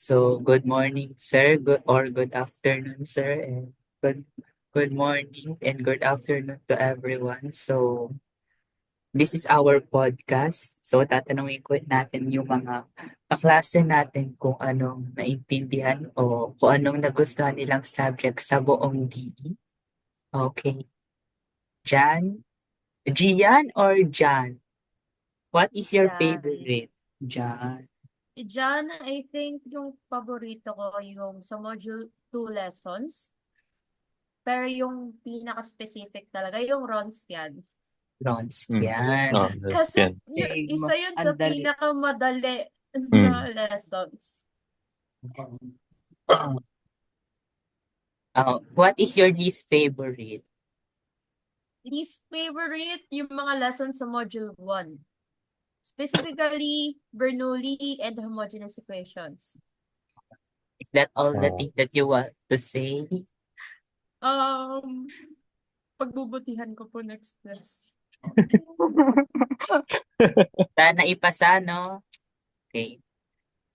So, good morning, sir, good afternoon, sir, and good good morning and good afternoon to everyone. So, this is our podcast. So, tatanungin ko natin yung mga kaklase natin kung anong naintindihan o kung anong nagustuhan nilang subject sa buong DE. Okay. Jan? Gian or Jan? What is your Diyan. favorite? Jan. Diyan, I think yung paborito ko yung sa module 2 lessons. Pero yung pinaka-specific talaga, yung Ronskian. Ronski Mm. yan. Oh, that's Kasi yan. isa yun Ang sa dali. pinakamadali Mm. na lessons. What is your least favorite? Least favorite, yung mga lessons sa module 1. Specifically, Bernoulli and homogeneous equations. Is that all the Oh. things that you want to say? Pagbubutihan ko po next test. Sana ipasa, no? Okay.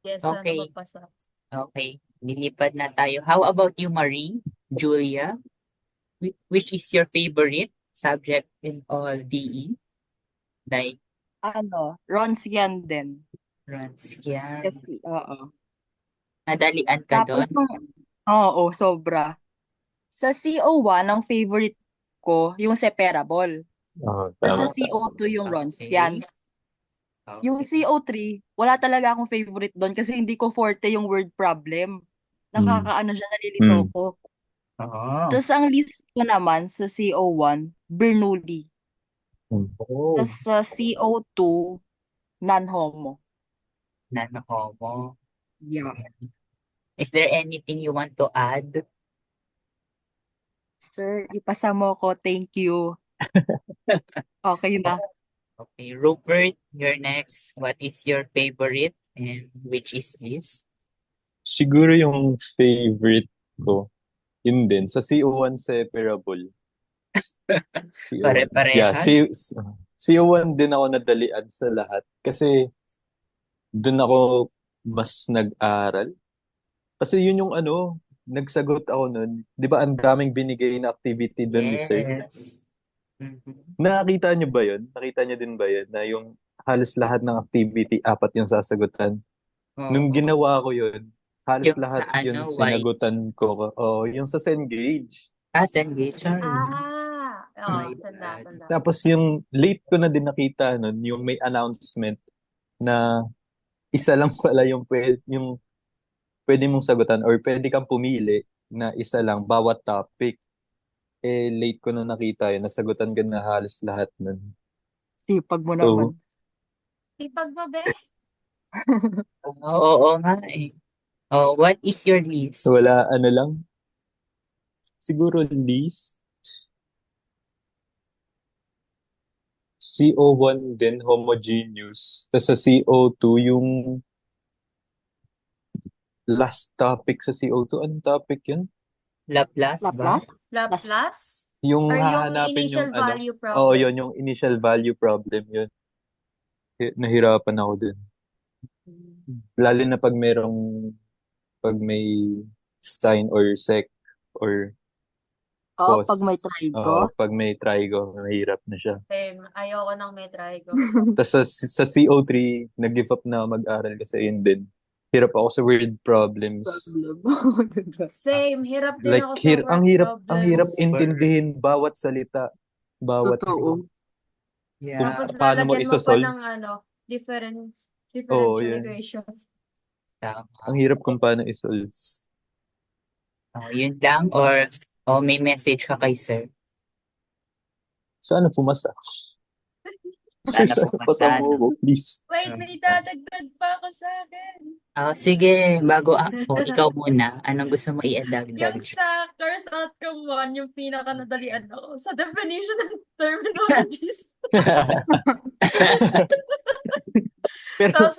Yes, sana Okay. mapasa. Okay. Nilipad na tayo. How about you, Marie? Julia? Which is your favorite subject in all DE? Like, Ronskian din. Ronskian. Kasi, oo. Nadalian ka Tapos, doon? oo, sobra. Sa CO1, ang favorite ko, yung separable. Oh, Tapos sa tama. CO2, yung Okay. Ronskian. Okay. Yung CO3, wala talaga akong favorite doon kasi hindi ko forte yung word problem. Nakakaano siya, nalilito Mm. ko. Oh. Tapos ang list ko naman sa CO1, Bernoulli. Oh. Tapos sa CO2, non-homo. Nanohomo. Yeah. Is there anything you want to add? Sir, ipasa mo ko. Thank you. Okay na. Okay, Rupert, you're next. What is your favorite and which is this? Siguro yung favorite ko, yun din, sa CO1 separable. CO1. Yeah, Pare-parehan? CO1 din ako nadalian sa lahat. Kasi doon ako mas nag-aral. Kasi yun yung nagsagot ako nun. Di ba ang daming binigay na activity doon ni Sir? Yes. Mhm. Nakita niyo ba yun? Nakita niyo din ba yun? Na yung halos lahat ng activity, 4 yung sasagutan. Nung Oo. ginawa ko yun, halos Yung lahat sa yun white. sinagutan ko. Oh, yung sa Cengage. Engage. My Tanda. bad. Tapos yung late ko na din nakita nun, yung may announcement na isa lang pala yung pwede mong sagutan or pwede kang pumili na isa lang bawat topic. Late ko na nakita yun, nasagutan ko na halos lahat nun. Sipag mo So, naman. Sipag ba, be? Oo nga eh. Oh, what is your list? wala lang. Siguro least CO1 din, homogeneous. Tapos sa CO2, yung last topic sa CO2, anong topic yun? Laplace ba? Laplace? Laplace? Yung Or yung hahanapin initial yung value problem? Oo, yun, yung initial value problem yun. Nahirapan ako dun. Lalo na pag may sign or sec or Oo, cos. pag may trigo. Oo, pag may trigo, mahirap na siya. Same. Ayoko nang may trigo. Tapos sa CO3, nag-give up na ako mag-aral kasi yun din. Hirap ako sa word problems. Same. Hirap din Like, ako sa word ang hirap problems. intindihin bawat salita, bawat Totoo. Yeah. Tapos paano mo lalagyan mo pa isosolve. ng Oo, differential yan. equation. Tama. Ang hirap kung paano isolve. Oh, yun lang or may message ka kay sir? Sana pumasa. Sir, Sana sana pumasa, pasama no? ko, please. Wait, may dadagdag pa ako sa akin. Oh, sige, bago ako, ikaw muna. Anong gusto mo i-adagdag? Yung sa course outcome 1, yung pinaka-nadalian ako sa definition ng terminologies. Pero, Tapos,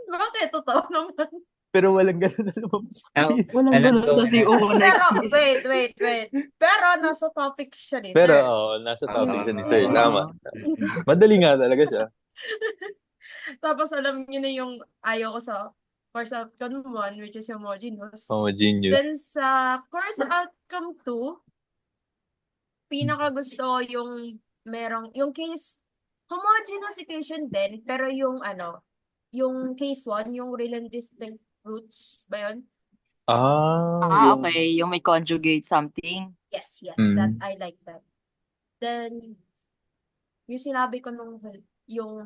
bakit? Totoo naman. pero walang ganun na lumabas. Please. Walang Alam ganun ko sa na. CO1 na Pero, exist. wait. Pero, nasa topic siya ni Pero, sir. nasa topic siya ni Oo. Sir. Tama. Madali nga talaga siya. Tapos, alam niyo na yung ayaw ko sa Course outcome 1, which is homogeneous. Then Homogeneous. sa course outcome 2, pinakagusto ko yung case, homogeneous equation din, pero yung case 1, yung real and distinct roots ba yun? Yung... Okay. Yung may conjugate something. Yes, Mm. I like that. Then, yung sinabi ko yung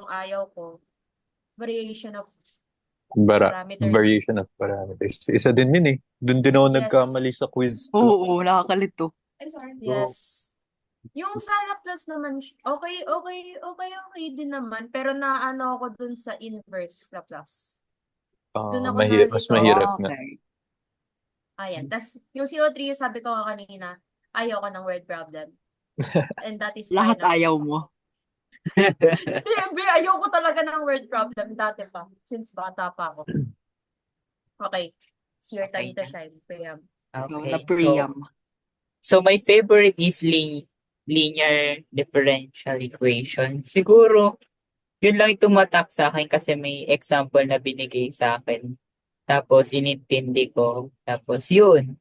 ayaw ko, variation of parameters. Variation of parameters. Isa din yun eh. Doon din ako Yes. nagkamali sa quiz 2. Oo, nakakalito. Yes. Yung sa Laplace naman, okay din naman. Pero naano ako dun sa inverse Laplace. Doon ako Mas nalito. mahirap nga. Okay. Ayan. Tas, yung CO3, yung sabi ko nga kanina, ayaw ko ng word problem. And that is Lahat fine. ayaw mo. Hindi, ayaw ko talaga ng word problem dati pa. Since bata pa ako. Okay. It's your time to shine, Priam. Ikaw Okay, na Priam. so my favorite is linear differential equation. Siguro, yun lang yung tumatak sa akin kasi may example na binigay sa akin. Tapos, inintindi ko. Tapos, yun.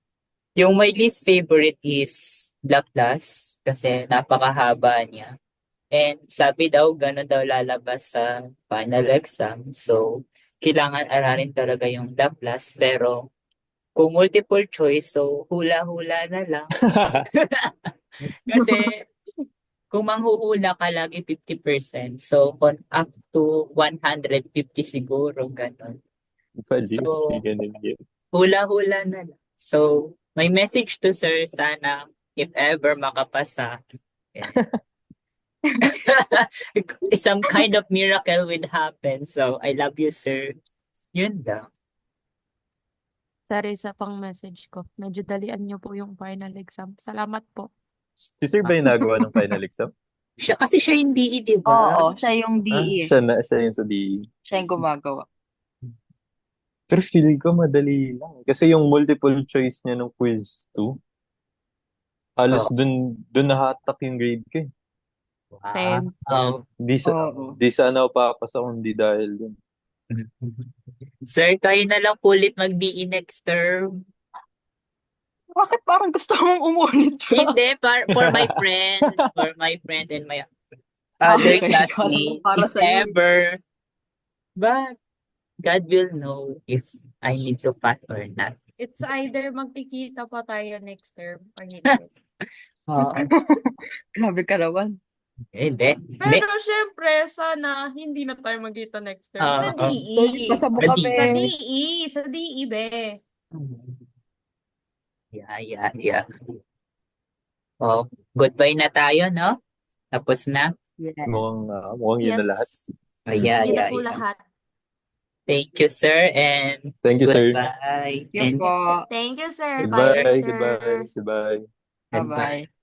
Yung my least favorite is Laplace kasi napakahaba niya. And sabi daw, gano'n daw lalabas sa final exam. So, kailangan aralin talaga yung Laplace. Pero, kung multiple choice, so hula-hula na lang. Kasi, kung manghuhula ka lagi 50%, so up to 150 siguro, gano'n. So, Ganun yun. hula-hula na lang. So, may message to sir, sana if ever makapasa, some kind of miracle would happen. So, I love you, sir. Yun lang. Sorry sa pang message ko. Medyo dalian niyo po yung final exam. Salamat po. Si Sir ba yung nagawa ng final exam? Kasi siya hindi, di ba? Oo, siya yung DE. Siya yun sa DE. Siya yung gumagawa. Pero feeling ko madali lang. Kasi yung multiple choice niya ng quiz 2, halos dun nahatak yung grade ko eh. Wow. Di sana ako papasa kung di dahil dun. Sir, kayo na lang po ulit mag-DE next term. Bakit parang gusto mong umulit pa? Hindi, for my friends and my other Okay, classmates, para if sa'yo. ever. But God will know if I need to pass or not. It's either magkikita pa tayo next term or hindi. Grabe ka naman. Hindi. Pero syempre, sana hindi na tayo magkita next term. Sa DE. Pasabog kami. Sa DE, be. Yeah. Oh, goodbye na tayo, no? Tapos na? Yes. Mukhang yun na lahat. Yeah. po lahat. Thank you, sir, and Thank you, sir. goodbye. Yun po. Thank you, sir. Goodbye. Bye, sir. Goodbye. Bye-bye.